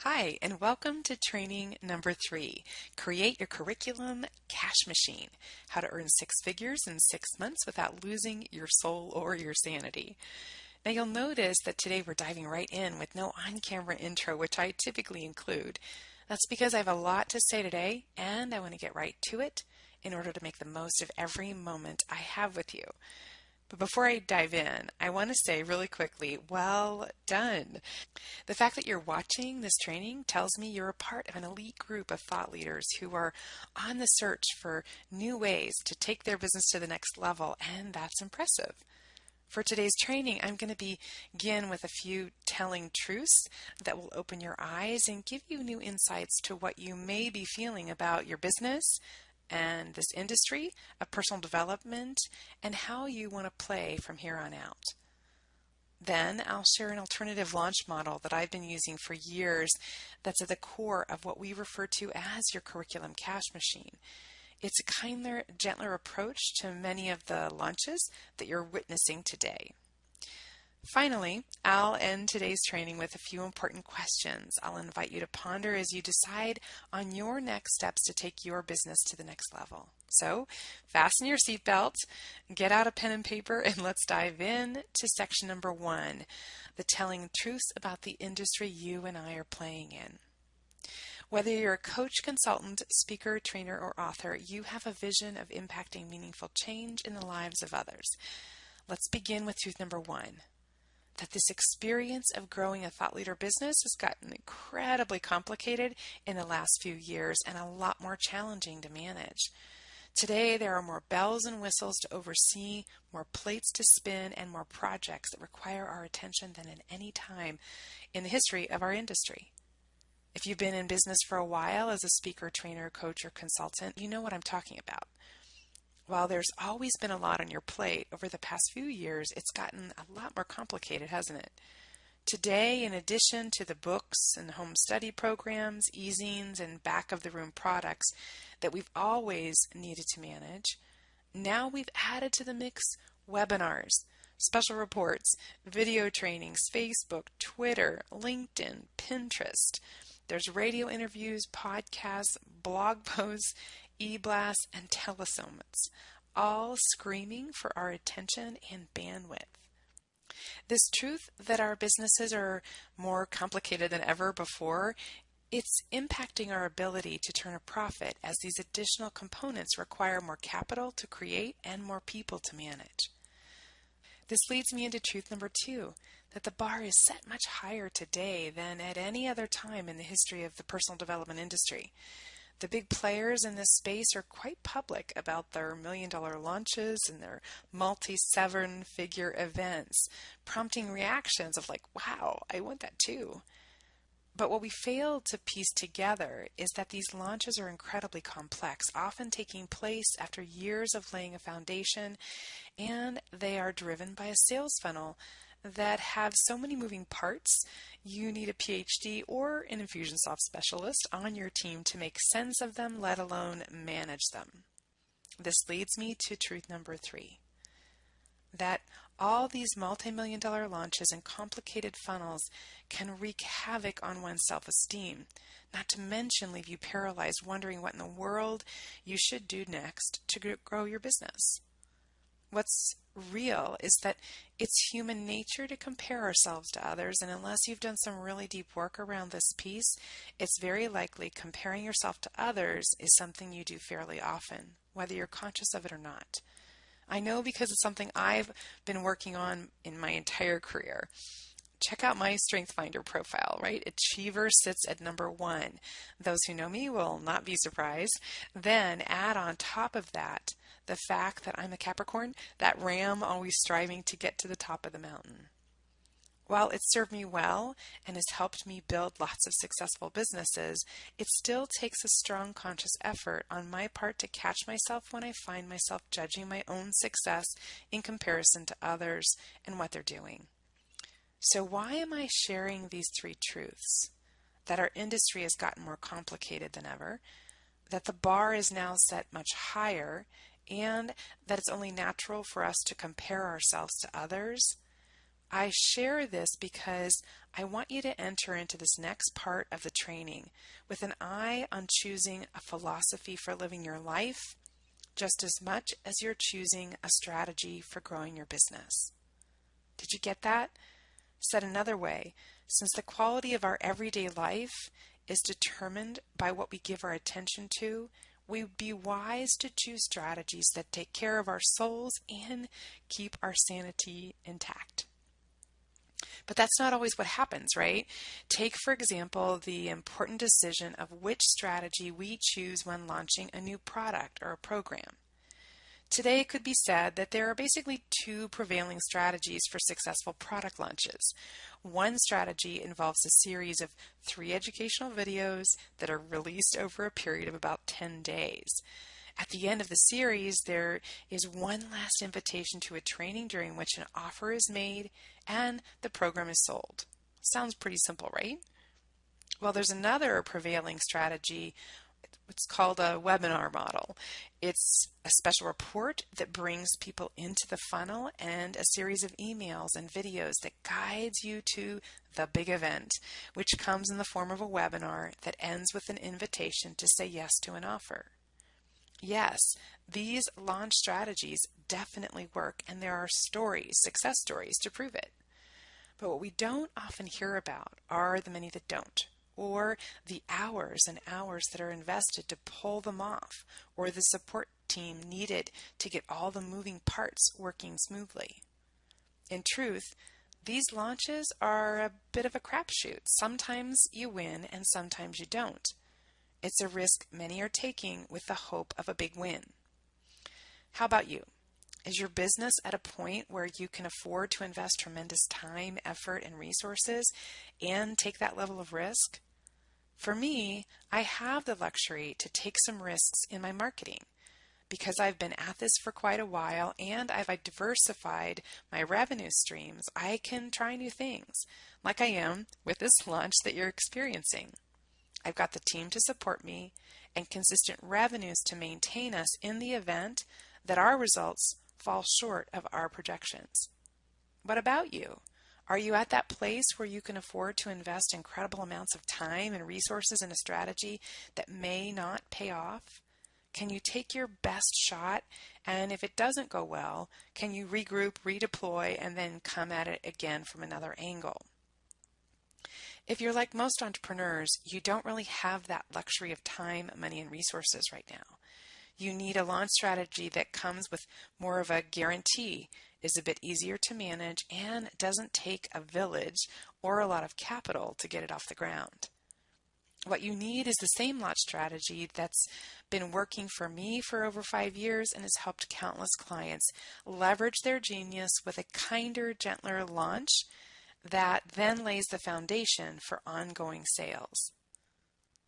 Hi, and welcome to training number 3, Create Your Curriculum Cash Machine, How to Earn Six Figures in 6 Months Without Losing Your Soul or Your Sanity. Now you'll notice that today we're diving right in with no on-camera intro, which I typically include. That's because I have a lot to say today, and I want to get right to it in order to make the most of every moment I have with you. But before I dive in, I want to say really quickly, well done. The fact that you're watching this training tells me you're a part of an elite group of thought leaders who are on the search for new ways to take their business to the next level, and that's impressive. For today's training, I'm going to begin with a few telling truths that will open your eyes and give you new insights to what you may be feeling about your business and this industry of personal development and how you want to play from here on out. Then I'll share an alternative launch model that I've been using for years that's at the core of what we refer to as your curriculum cash machine. It's a kinder, gentler approach to many of the launches that you're witnessing today. Finally, I'll end today's training with a few important questions I'll invite you to ponder as you decide on your next steps to take your business to the next level. So, fasten your seatbelt, get out a pen and paper, and let's dive in to section number 1, the telling truths about the industry you and I are playing in. Whether you're a coach, consultant, speaker, trainer, or author, you have a vision of impacting meaningful change in the lives of others. Let's begin with truth number 1. That this experience of growing a thought leader business has gotten incredibly complicated in the last few years and a lot more challenging to manage. Today, there are more bells and whistles to oversee, more plates to spin, and more projects that require our attention than at any time in the history of our industry. If you've been in business for a while as a speaker, trainer, coach, or consultant, you know what I'm talking about. While there's always been a lot on your plate, over the past few years, it's gotten a lot more complicated, hasn't it? Today, in addition to the books and home study programs, e-zines, and back-of-the-room products that we've always needed to manage, now we've added to the mix webinars, special reports, video trainings, Facebook, Twitter, LinkedIn, Pinterest. There's radio interviews, podcasts, blog posts, e-blasts, and telesummits, all screaming for our attention and bandwidth. This truth that our businesses are more complicated than ever before, it's impacting our ability to turn a profit as these additional components require more capital to create and more people to manage. This leads me into truth number 2, that the bar is set much higher today than at any other time in the history of the personal development industry. The big players in this space are quite public about their million-dollar launches and their multi-seven-figure events, prompting reactions of like, wow, I want that too. But what we fail to piece together is that these launches are incredibly complex, often taking place after years of laying a foundation, and they are driven by a sales funnel that have so many moving parts, you need a PhD or an Infusionsoft specialist on your team to make sense of them, let alone manage them. This leads me to truth number 3, that all these multi-million-dollar launches and complicated funnels can wreak havoc on one's self-esteem, not to mention leave you paralyzed wondering what in the world you should do next to grow your business. What's real is that it's human nature to compare ourselves to others, and unless you've done some really deep work around this piece, it's very likely comparing yourself to others is something you do fairly often, whether you're conscious of it or not. I know because it's something I've been working on in my entire career. Check out my Strength Finder profile, right? Achiever sits at number 1. Those who know me will not be surprised. Then add on top of that the fact that I'm a Capricorn, that ram always striving to get to the top of the mountain. While it's served me well and has helped me build lots of successful businesses, it still takes a strong conscious effort on my part to catch myself when I find myself judging my own success in comparison to others and what they're doing. So why am I sharing these 3 truths? That our industry has gotten more complicated than ever, that the bar is now set much higher, and that it's only natural for us to compare ourselves to others. I share this because I want you to enter into this next part of the training with an eye on choosing a philosophy for living your life just as much as you're choosing a strategy for growing your business. Did you get that? Said another way, since the quality of our everyday life is determined by what we give our attention to, we'd be wise to choose strategies that take care of our souls and keep our sanity intact. But that's not always what happens, right? Take, for example, the important decision of which strategy we choose when launching a new product or a program. Today, it could be said that there are basically two prevailing strategies for successful product launches. One strategy involves a series of 3 educational videos that are released over a period of about 10 days. At the end of the series, there is one last invitation to a training during which an offer is made and the program is sold. Sounds pretty simple, right? Well, there's another prevailing strategy. It's called a webinar model. It's a special report that brings people into the funnel and a series of emails and videos that guides you to the big event, which comes in the form of a webinar that ends with an invitation to say yes to an offer. Yes, these launch strategies definitely work, and there are stories, success stories, to prove it. But what we don't often hear about are the many that don't, or the hours and hours that are invested to pull them off, or the support team needed to get all the moving parts working smoothly. In truth, these launches are a bit of a crapshoot. Sometimes you win and sometimes you don't. It's a risk many are taking with the hope of a big win. How about you? Is your business at a point where you can afford to invest tremendous time, effort, and resources and take that level of risk? For me, I have the luxury to take some risks in my marketing. Because I've been at this for quite a while and I've diversified my revenue streams, I can try new things, like I am with this launch that you're experiencing. I've got the team to support me and consistent revenues to maintain us in the event that our results fall short of our projections. What about you? Are you at that place where you can afford to invest incredible amounts of time and resources in a strategy that may not pay off? Can you take your best shot, and if it doesn't go well, can you regroup, redeploy, and then come at it again from another angle? If you're like most entrepreneurs, you don't really have that luxury of time, money, and resources right now. You need a launch strategy that comes with more of a guarantee, is a bit easier to manage, and doesn't take a village or a lot of capital to get it off the ground. What you need is the same launch strategy that's been working for me for over 5 years and has helped countless clients leverage their genius with a kinder, gentler launch that then lays the foundation for ongoing sales.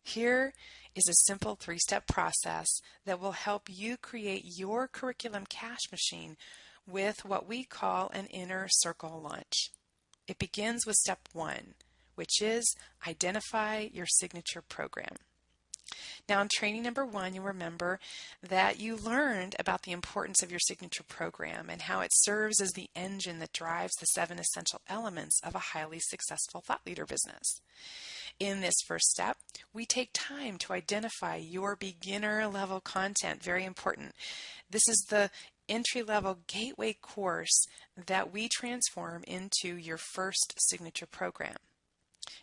Here is a simple 3-step process that will help you create your curriculum cash machine with what we call an inner circle launch. It begins with step 1, which is identify your signature program. Now, in training number 1, you'll remember that you learned about the importance of your signature program and how it serves as the engine that drives the 7 essential elements of a highly successful thought leader business. In this first step, we take time to identify your beginner level content. Very important. This is the entry-level gateway course that we transform into your first signature program.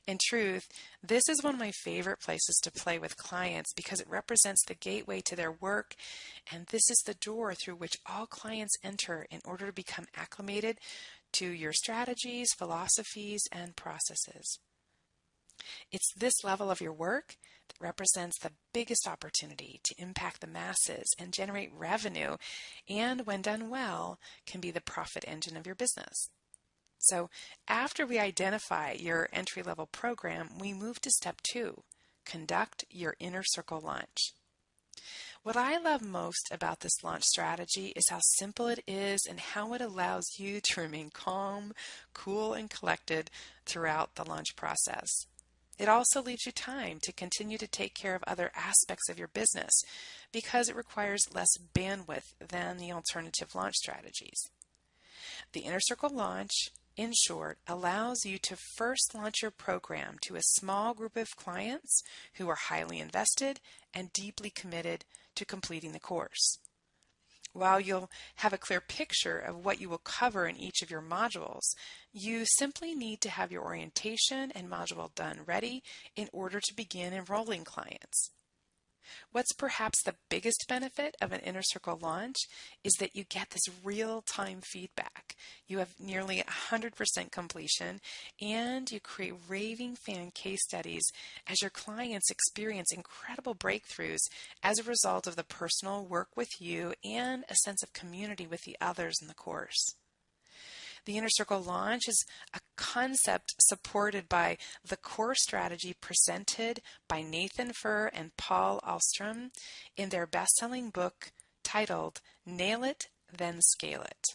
In truth, this is one of my favorite places to play with clients because it represents the gateway to their work, and this is the door through which all clients enter in order to become acclimated to your strategies, philosophies, and processes. It's this level of your work that represents the biggest opportunity to impact the masses and generate revenue, and when done well, can be the profit engine of your business. So after we identify your entry-level program, we move to step 2, conduct your inner circle launch. What I love most about this launch strategy is how simple it is and how it allows you to remain calm, cool, and collected throughout the launch process. It also leaves you time to continue to take care of other aspects of your business because it requires less bandwidth than the alternative launch strategies. The Inner Circle launch In short, allows you to first launch your program to a small group of clients who are highly invested and deeply committed to completing the course. While you'll have a clear picture of what you will cover in each of your modules, you simply need to have your orientation and module done ready in order to begin enrolling clients. What's perhaps the biggest benefit of an Inner Circle launch is that you get this real-time feedback. You have nearly 100% completion, and you create raving fan case studies as your clients experience incredible breakthroughs as a result of the personal work with you and a sense of community with the others in the course. The Inner Circle launch is a concept supported by the core strategy presented by Nathan Furr and Paul Alstrom in their best-selling book titled Nail It, Then Scale It.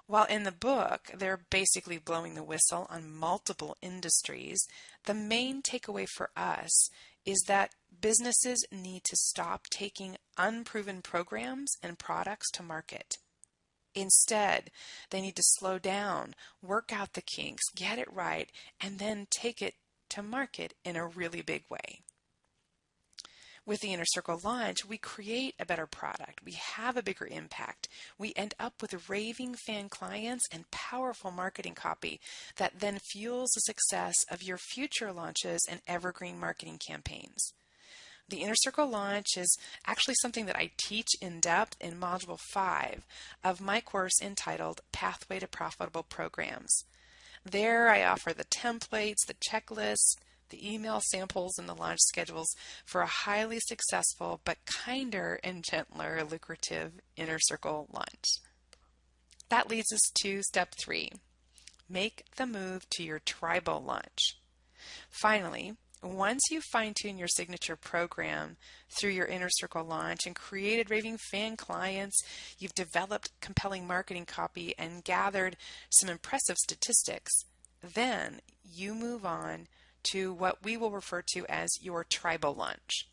While in the book they're basically blowing the whistle on multiple industries, the main takeaway for us is that businesses need to stop taking unproven programs and products to market. Instead, they need to slow down, work out the kinks, get it right, and then take it to market in a really big way. With the Inner Circle launch, we create a better product. We have a bigger impact. We end up with raving fan clients and powerful marketing copy that then fuels the success of your future launches and evergreen marketing campaigns. The Inner Circle launch is actually something that I teach in depth in Module 5 of my course entitled Pathway to Profitable Programs. There I offer the templates, the checklists, the email samples, and the launch schedules for a highly successful but kinder and gentler lucrative Inner Circle launch. That leads us to step 3. Make the move to your tribal launch. Finally, once you fine-tune your signature program through your Inner Circle launch and created raving fan clients, you've developed compelling marketing copy and gathered some impressive statistics, then you move on to what we will refer to as your tribal launch.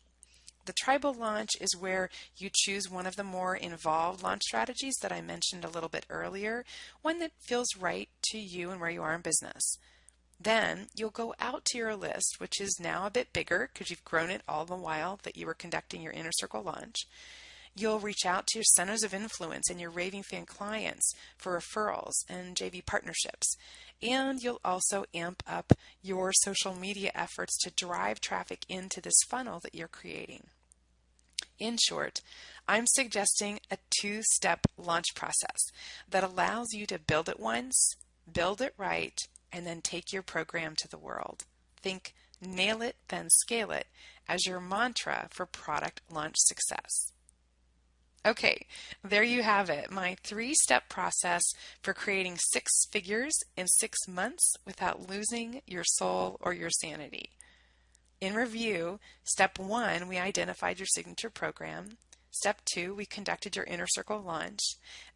The tribal launch is where you choose one of the more involved launch strategies that I mentioned a little bit earlier, one that feels right to you and where you are in business. Then you'll go out to your list, which is now a bit bigger because you've grown it all the while that you were conducting your Inner Circle launch. You'll reach out to your centers of influence and your raving fan clients for referrals and JV partnerships. And you'll also amp up your social media efforts to drive traffic into this funnel that you're creating. In short, I'm suggesting a 2-step launch process that allows you to build it once, build it right, and then take your program to the world. Think nail it, then scale it as your mantra for product launch success. Okay, there you have it, my 3-step process for creating 6 figures in 6 months without losing your soul or your sanity. In review, step 1, we identified your signature program. Step 2, we conducted your Inner Circle launch.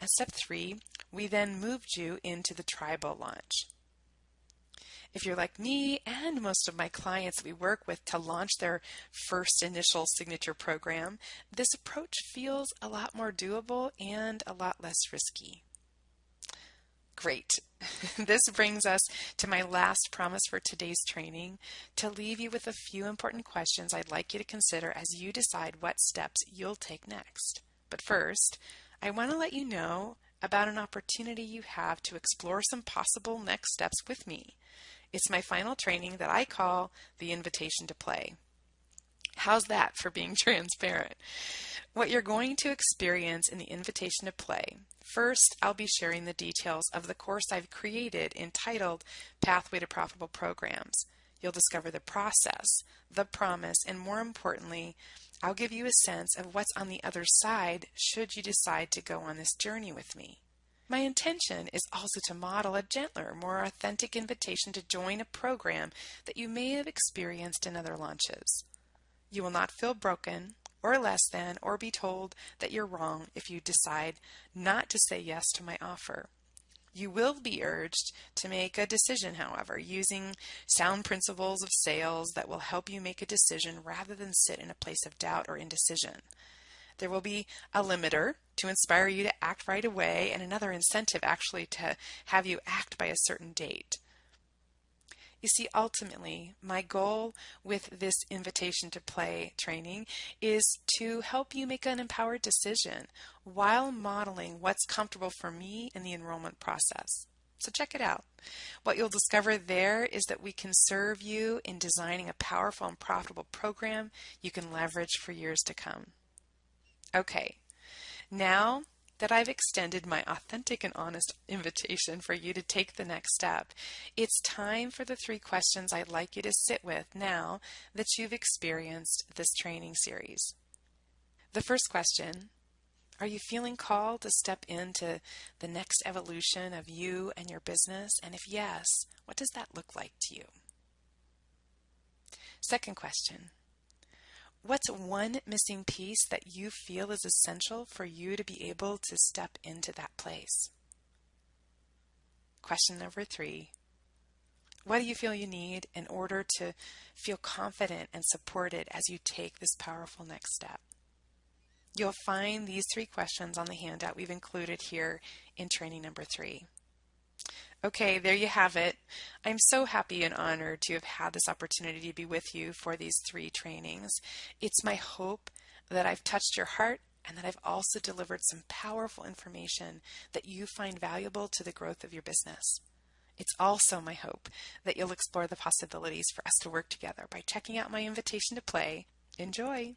And step 3, we then moved you into the tribal launch. If you're like me and most of my clients that we work with to launch their first initial signature program, this approach feels a lot more doable and a lot less risky. Great. This brings us to my last promise for today's training, to leave you with a few important questions I'd like you to consider as you decide what steps you'll take next. But first, I want to let you know about an opportunity you have to explore some possible next steps with me. It's my final training that I call the Invitation to Play. How's that for being transparent? What you're going to experience in the Invitation to Play. First, I'll be sharing the details of the course I've created entitled Pathway to Profitable Programs. You'll discover the process, the promise, and more importantly, I'll give you a sense of what's on the other side should you decide to go on this journey with me. My intention is also to model a gentler, more authentic invitation to join a program that you may have experienced in other launches. You will not feel broken or less than or be told that you're wrong if you decide not to say yes to my offer. You will be urged to make a decision, however, using sound principles of sales that will help you make a decision rather than sit in a place of doubt or indecision. There will be a limiter to inspire you to act right away and another incentive actually to have you act by a certain date. You see, ultimately, my goal with this invitation to play training is to help you make an empowered decision while modeling what's comfortable for me in the enrollment process. So check it out. What you'll discover there is that we can serve you in designing a powerful and profitable program you can leverage for years to come. Okay, now that I've extended my authentic and honest invitation for you to take the next step, it's time for the 3 questions I'd like you to sit with now that you've experienced this training series. The first question: are you feeling called to step into the next evolution of you and your business? And if yes, what does that look like to you? Second question: what's one missing piece that you feel is essential for you to be able to step into that place? Question number 3: what do you feel you need in order to feel confident and supported as you take this powerful next step? You'll find these 3 questions on the handout we've included here in training number 3. Okay, there you have it. I'm so happy and honored to have had this opportunity to be with you for these 3 trainings. It's my hope that I've touched your heart and that I've also delivered some powerful information that you find valuable to the growth of your business. It's also my hope that you'll explore the possibilities for us to work together by checking out my invitation to play. Enjoy!